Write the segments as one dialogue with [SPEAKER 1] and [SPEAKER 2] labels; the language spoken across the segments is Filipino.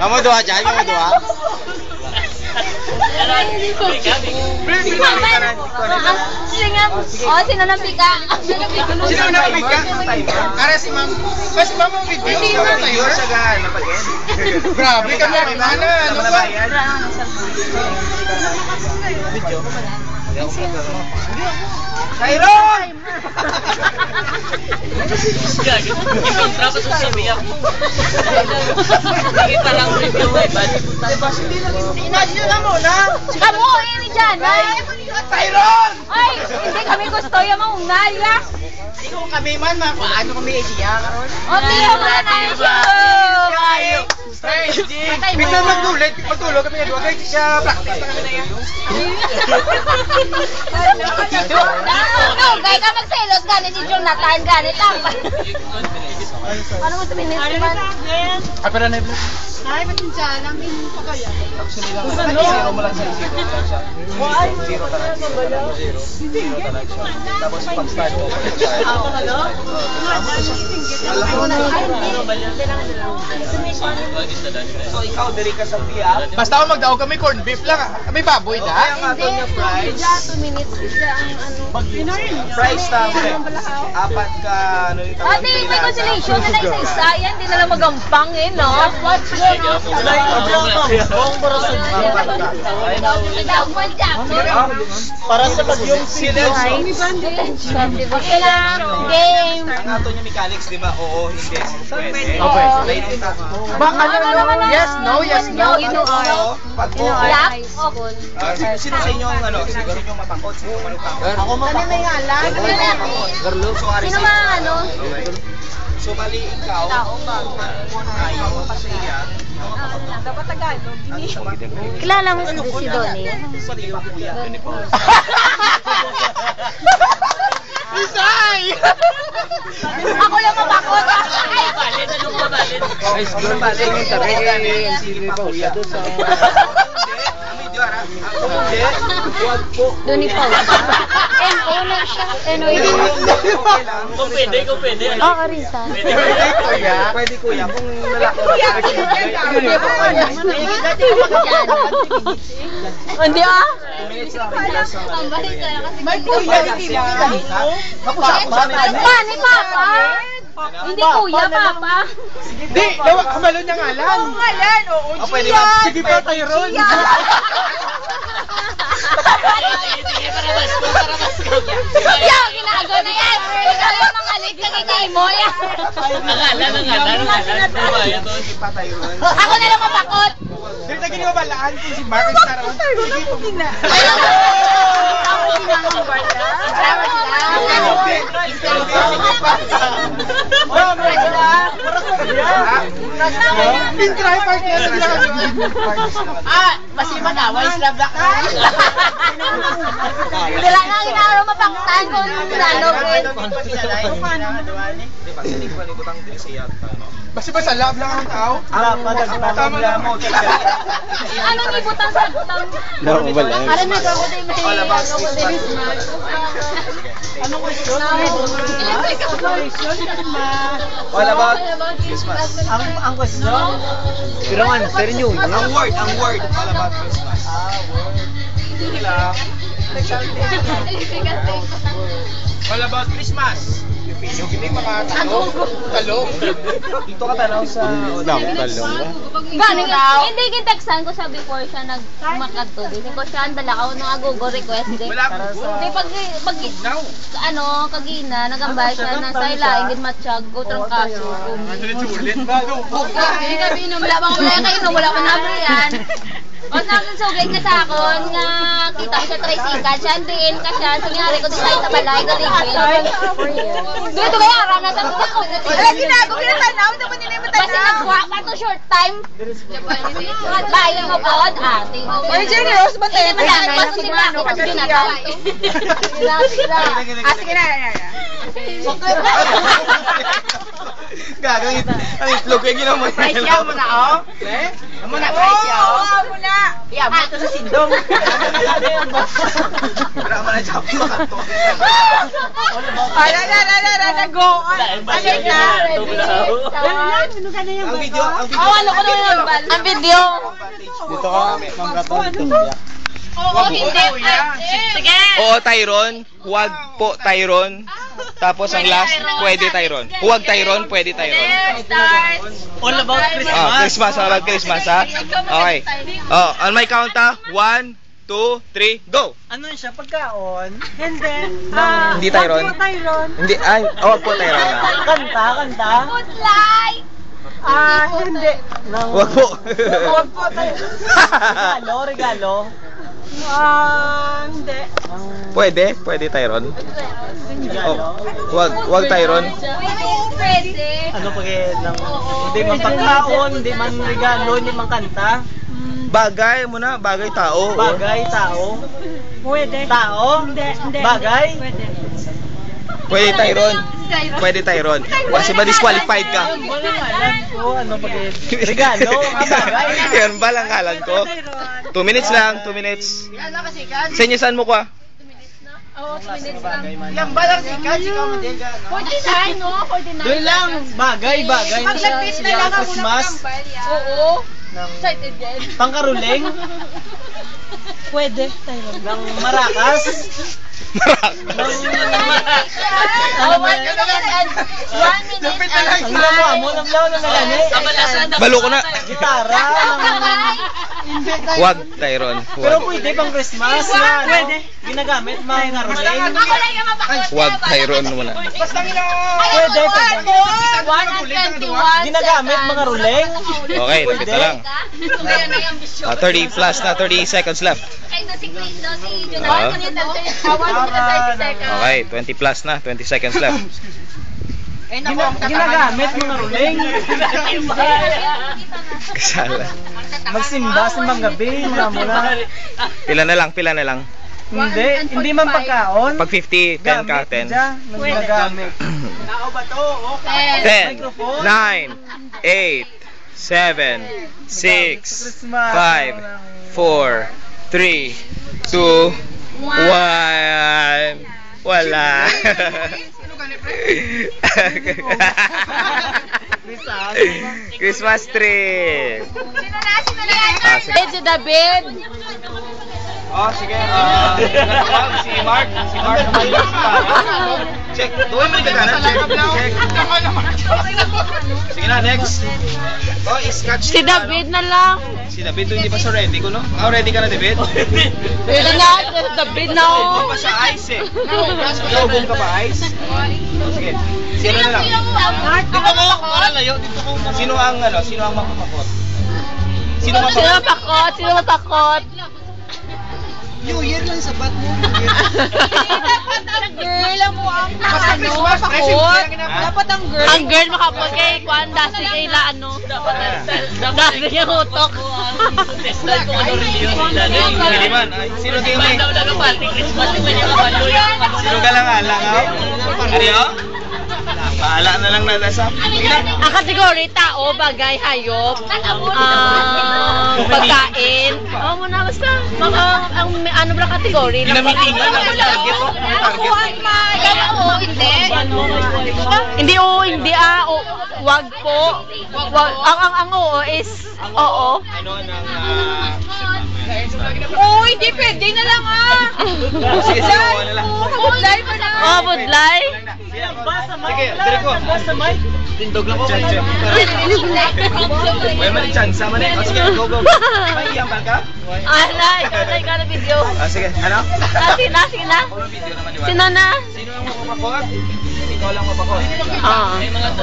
[SPEAKER 1] Kamu doa dyan, kamu doa.
[SPEAKER 2] Oh, sino nang pika?
[SPEAKER 3] Sino nang pika? Ara si ma'am. Mas ma'am ang video. Hindi mo tayo sa gahan. Grabe ka na. Ano ba? Video. Tyron!
[SPEAKER 4] Gagi, ikontra pa sa sabihan mo. Hindi pa lang review eh, bad.
[SPEAKER 3] Inasyo na muna!
[SPEAKER 2] Kamu, ini dyan, ay!
[SPEAKER 3] Tyron!
[SPEAKER 2] Ay, hindi kami gusto yung maunay, ah!
[SPEAKER 3] Ikaw kami man, ano kami idea karon?
[SPEAKER 2] O, tiyo mo na tayo siya!
[SPEAKER 3] Bigla magdulit, pagtulog kami nagawa kay siya practice na kami na yan.
[SPEAKER 2] No, kaya ka magselos, ganit si Jonathan, ganit lang. Ano mo sabihin nito man?
[SPEAKER 3] Ay, pero na
[SPEAKER 5] Ay, ba't yung dyan? Ang pagkaya.
[SPEAKER 3] actually lang. Zero mo lang sa zero lang siya. Zero talaga. Zero. Tapos pag start mo. So ikaw diri ka sa Pia. Basta ako magdaog kami corned beef lang. May baboy da. Kaya nga to niya fries.
[SPEAKER 2] 2 minutes siya ang ano.
[SPEAKER 3] Fries ta. Apat ka ano yung tawag.
[SPEAKER 2] Ate, may consolation na lang isa-isa. Yan, di na lang magampang eh, no? Watch mo, no?
[SPEAKER 3] Para sa pagyong silence.
[SPEAKER 2] Okay lang, game.
[SPEAKER 3] Ang ato niya mechanics, di ba? Oo, hindi.
[SPEAKER 2] Okay.
[SPEAKER 3] Baka yes, no, yes, no.
[SPEAKER 2] Oo.
[SPEAKER 3] Pag po.
[SPEAKER 2] Black o
[SPEAKER 3] Sino sa inyo ang ano? Siguro yung mapangkot, sino manupangkot? Ako
[SPEAKER 2] Ano may ngalan? Sino mga ano?
[SPEAKER 3] So bali ikaw, ayaw mo pa siya.
[SPEAKER 5] Dapat Tagalog.
[SPEAKER 2] Kilala mo si Donnie?
[SPEAKER 3] Isay!
[SPEAKER 2] Ako lang mabakot.
[SPEAKER 4] Balin, ano mo balin?
[SPEAKER 3] Ay, siguro balin yung tabi ni sige pa uya.
[SPEAKER 2] Donnie Paul. Owner siya.
[SPEAKER 4] Kung pwede.
[SPEAKER 2] Oo, Risa.
[SPEAKER 3] Pwede kuya, kung lalaki.
[SPEAKER 2] Hindi ah.
[SPEAKER 5] May kuya, hindi ba?
[SPEAKER 2] Pa, ni Papa. Hindi kuya, Papa.
[SPEAKER 3] Di, kamalo niya ngalan.
[SPEAKER 5] Oo, ngalan. Oo,
[SPEAKER 3] Pwede
[SPEAKER 5] Gia.
[SPEAKER 3] ba? Sige pa, Tyron.
[SPEAKER 4] Sige, para mas ko.
[SPEAKER 2] Kuya, ginagawa na yan. Ikaw yung mga lit na kitay mo yan.
[SPEAKER 4] Nangalan.
[SPEAKER 3] Sige pa, Tyron.
[SPEAKER 2] Ako na lang mapakot.
[SPEAKER 3] Dili na gini mabalaan kung si Mark ay Tyron. Sige po. Pintry party yan.
[SPEAKER 5] Masiman na. Why slab na ka?
[SPEAKER 2] Hindi lang nga ginagawa mapaktan kung nanog eh.
[SPEAKER 3] Basta ba sa lab lang ang tao? Tama lang mo.
[SPEAKER 2] Anong ibutang sa butang? Alam na ako din may
[SPEAKER 5] Anong question?
[SPEAKER 3] All about Christmas.
[SPEAKER 5] Ang question?
[SPEAKER 3] Pero answer nyo. Ang word. All about Christmas. Word. All about Christmas. Yung hindi makatalong. Talong. Dito ka tanaw sa...
[SPEAKER 1] Talong ba?
[SPEAKER 2] Gani, hindi kinteksan ko siya before siya nagmakadto. Hindi ko siya andala ako nung Google request din.
[SPEAKER 3] Wala ko.
[SPEAKER 2] Hindi pag ano kagina nagambay siya na sa ila ingid matchag ko trong kaso.
[SPEAKER 3] Ulit ba?
[SPEAKER 2] Hindi kami no wala bang wala kayo no wala ko na yan. O namin sugay ka sa akon nga kita ko sa tricycle siya din ka siya singyari ko din sa balay galing. Dito kaya ara na sa ko.
[SPEAKER 5] Wala ginagawa. Kinatanaw naman nila yung
[SPEAKER 2] Basta nagwa pa to short time. Bayan mo pod ate.
[SPEAKER 5] Oy, Jenny Rose, ba't tayo?
[SPEAKER 2] Hindi man lang si Mano kasi ginagawa. Sila.
[SPEAKER 5] Sige na.
[SPEAKER 1] Gagang ang itlog ko yung ginawa mo.
[SPEAKER 5] Price yan mo na, oh. Amo na, price yan, oh. Amo na. Amo ito sa sindong.
[SPEAKER 1] Wala mo na chop makanto.
[SPEAKER 5] Go. Alay na.
[SPEAKER 1] Ang video,
[SPEAKER 2] Ano ko naman ang video?
[SPEAKER 1] Dito ka, Ma'am Katon.
[SPEAKER 2] Oo, hindi. Sige.
[SPEAKER 1] Oo, Tyron. Huwag po, Tyron. Tapos ang last, pwede Tyron. Huwag Tyron, pwede Tyron.
[SPEAKER 2] Start.
[SPEAKER 4] All about Christmas.
[SPEAKER 1] Christmas, all about Christmas, ha? Okay. Oh, on my count, ha? 1, 2, 3, go!
[SPEAKER 5] Ano siya, pagkaon? Hindi.
[SPEAKER 1] Hindi Tyron. Hindi, ay, huwag po Tyron, ha?
[SPEAKER 5] Kanta.
[SPEAKER 2] Good light.
[SPEAKER 5] Hindi.
[SPEAKER 1] Huwag po.
[SPEAKER 5] Huwag po tayo. Regalo. Hindi.
[SPEAKER 1] Pwede Tyron. Oh, huwag Tyron.
[SPEAKER 2] Pwede.
[SPEAKER 5] Ano pag hindi man pagkaon, hindi man regalo, hindi man kanta.
[SPEAKER 1] Bagay mo na, bagay tao.
[SPEAKER 5] Bagay, tao. Pwede. Tao? Hindi. Bagay?
[SPEAKER 1] Pwede Tyron. Pwede Tyron. Kasi ba disqualified ka?
[SPEAKER 5] Walang alam ko, ano pag regalo, bagay.
[SPEAKER 1] Yan ba lang alam ko? 2 minutes lang, 2 minutes. Senyosan mo ko, ah.
[SPEAKER 2] Oo, 2 minutes lang.
[SPEAKER 5] Yung balang sikat, sikaw mo din.
[SPEAKER 2] 49, no? 49.
[SPEAKER 5] Doon lang, bagay na siya Christmas.
[SPEAKER 2] Oo.
[SPEAKER 5] Ng
[SPEAKER 2] Excited yan.
[SPEAKER 5] pangkaruling. Pwede, tayo. Ng marakas.
[SPEAKER 2] Oh, 1 minute and 1 minute and
[SPEAKER 5] Ang lawa mo, ng lawa na nalani.
[SPEAKER 1] Balo ko na.
[SPEAKER 5] Gitara.
[SPEAKER 1] Huwag Tyron.
[SPEAKER 5] Pero
[SPEAKER 1] Huwag.
[SPEAKER 5] pwede pang Christmas na ano, ginagamit, mga karuling.
[SPEAKER 2] Ako lang yung mapakot.
[SPEAKER 1] Huwag Tyron muna.
[SPEAKER 5] Pwede, pwede.
[SPEAKER 2] 121.
[SPEAKER 5] Ginagamit, mga ruling.
[SPEAKER 1] Okay, lapit na lang. 30 plus na, 30 seconds left.
[SPEAKER 2] Ay, si Chris daw, si
[SPEAKER 1] Ah.
[SPEAKER 2] Jonathan. 1 minute and 30 seconds.
[SPEAKER 1] Okay, 20 plus na, 20 seconds left.
[SPEAKER 5] Ginagamit, mga ruling.
[SPEAKER 1] Kasala.
[SPEAKER 5] Magsimba sa mga gabi, muna.
[SPEAKER 1] Pila na lang.
[SPEAKER 5] Hindi man pagkaon.
[SPEAKER 1] Pag 50, 10 ka, 10.
[SPEAKER 5] Nagagamit.
[SPEAKER 1] 10, 9, 8, 7, 6, 5, 4, 3, 2, 1. Wala. Christmas tree.
[SPEAKER 2] Si David.
[SPEAKER 1] Oh, sige. Si Mark naman. Check. Doon mo yung gana. Check. Sige na, next. Oh, scratch.
[SPEAKER 2] Si David na lang.
[SPEAKER 1] Si David, hindi pa sa ready ko, no? Oh, ready ka na, David?
[SPEAKER 2] Pwede na, David na
[SPEAKER 1] Hindi
[SPEAKER 2] ako.
[SPEAKER 1] pa sa ice, eh. Lobong ka pa, ice? Oh, sige. Sino na lang? Sino ang mapapakot? Sino mapapakot?
[SPEAKER 2] Sino mapakot?
[SPEAKER 5] New Year lang sa bat mo.
[SPEAKER 2] Girl mo ang
[SPEAKER 5] Christmas,
[SPEAKER 2] pakot.
[SPEAKER 5] Dapat ang girl.
[SPEAKER 2] Ang girl makapot kay Kwan, dasi kay la ano. Dasi yung utok.
[SPEAKER 1] Hindi man. Sino kayo may? Sino ka lang alangaw? Ariyo? Bahala na lang na nasa.
[SPEAKER 2] Ang kategory, tao, bagay, hayop, pagkain. Oo mo na, basta. Ang ano ba kategory?
[SPEAKER 1] Ginamitin ka lang. Target mo?
[SPEAKER 2] Nakuhaan ma. Oo, hindi. Hindi, oo, hindi wag po. Ang oo is oo.
[SPEAKER 1] Ano nang...
[SPEAKER 2] Oo, hindi pwede na lang
[SPEAKER 1] Sige, oo na lang.
[SPEAKER 2] Budlay pa na. Oo, budlay.
[SPEAKER 1] Sige, dire ko. Tindog lang ko. Check. May mali chance. Sama na. Sige, go. May iyambal ka?
[SPEAKER 2] Alay, ka na video.
[SPEAKER 1] Sige, ano?
[SPEAKER 2] Sige na.
[SPEAKER 1] Video naman, di ba?
[SPEAKER 2] Sino na?
[SPEAKER 1] Sino ang mapapakot? Ikaw lang mapapakot.
[SPEAKER 4] May mga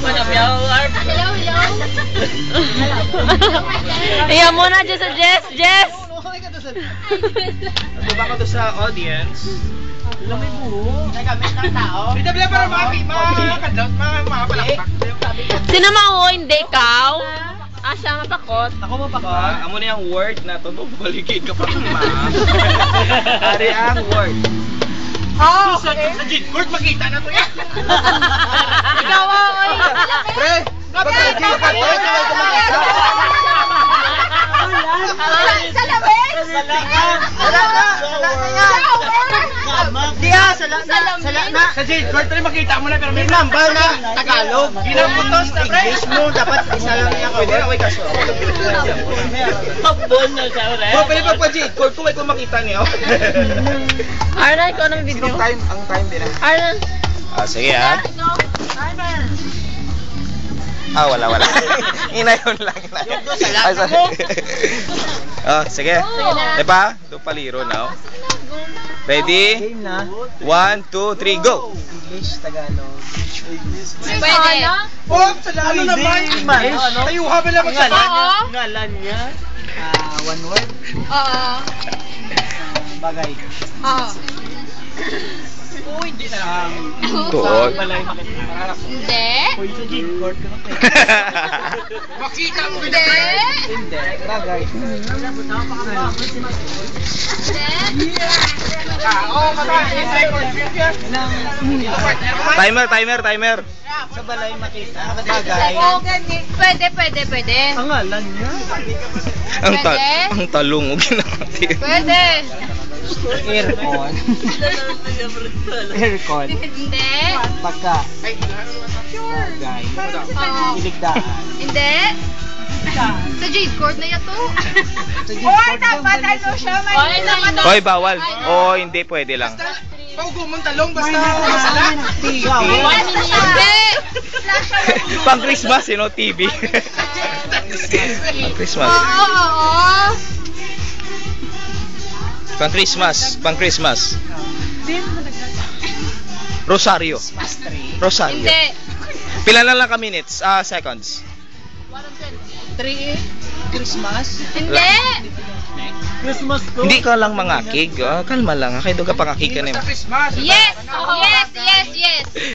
[SPEAKER 4] panamyaw.
[SPEAKER 2] Iyan mo na dyan sa Jess.
[SPEAKER 1] Ito ba ko to sa audience?
[SPEAKER 5] Nagamit ng tao.
[SPEAKER 3] Dito bila para makakadlot, makapalakpak.
[SPEAKER 2] Sino mao? Hindi ikaw? Siya mapakot.
[SPEAKER 5] Ako mapakot.
[SPEAKER 1] Amo na yung word na to. Baligid ka pa ma. Ari ang word.
[SPEAKER 3] Sa Jeep Court, makita na to yan.
[SPEAKER 5] Ikaw, oy.
[SPEAKER 3] Pre, pagka Jeep Court,
[SPEAKER 2] Sa labas?
[SPEAKER 3] sa Jeep Court, pre, makita mo na, pero may number na Tagalog. Ginaputos na, pre. English mo, dapat isa lang niya. Pwede na, wait, kaso.
[SPEAKER 4] Takbon na siya, re.
[SPEAKER 1] Pwede pag pa-Jeep Court, kung may makita niyo.
[SPEAKER 5] Arnan, ikaw ng video.
[SPEAKER 3] Ang time din ah.
[SPEAKER 5] Arnan.
[SPEAKER 1] Sige wala. Inayon lang. Ay, sorry. Sige. Diba? Do paliro now. Ready? 1, 2, 3, go!
[SPEAKER 3] English, Tagalog.
[SPEAKER 2] Pwede.
[SPEAKER 3] Oh, ano naman? Tayo ka pala magsasabi.
[SPEAKER 4] Ngalan niya.
[SPEAKER 3] One word.
[SPEAKER 2] Oo.
[SPEAKER 3] Bagay.
[SPEAKER 2] Oo.
[SPEAKER 1] Tuod.
[SPEAKER 2] Hindi.
[SPEAKER 3] Makita mo
[SPEAKER 2] Hindi.
[SPEAKER 3] Hindi. Bagay.
[SPEAKER 2] Hindi.
[SPEAKER 3] Oo,
[SPEAKER 1] Timer.
[SPEAKER 3] Sa balay makita. Bagay.
[SPEAKER 2] Pwede.
[SPEAKER 3] Ang ngalan niya.
[SPEAKER 1] Ang talong o ginamit.
[SPEAKER 2] Pwede.
[SPEAKER 3] Aircon. Aircon.
[SPEAKER 2] Hindi.
[SPEAKER 3] Pagka. Bagay.
[SPEAKER 2] Oo.
[SPEAKER 3] Iligdaan.
[SPEAKER 2] Hindi. Sa Jade Court na yato.
[SPEAKER 3] Or dapat ano siya
[SPEAKER 1] Hoy, bawal. O, hindi pwede lang.
[SPEAKER 3] Paugo mong talong basta masala.
[SPEAKER 2] Hindi.
[SPEAKER 1] Pang Christmas, TV. Pang Christmas.
[SPEAKER 2] Oo.
[SPEAKER 1] Pang Christmas. Rosario.
[SPEAKER 2] Hindi.
[SPEAKER 1] Pila na lang ka minutes? Seconds.
[SPEAKER 3] 3 Christmas.
[SPEAKER 2] Hindi.
[SPEAKER 3] Christmas ko.
[SPEAKER 1] Hindi ka lang mangakig. Kalma lang. Kaya doon ka pangakig ka na.
[SPEAKER 3] Christmas.
[SPEAKER 2] Yes.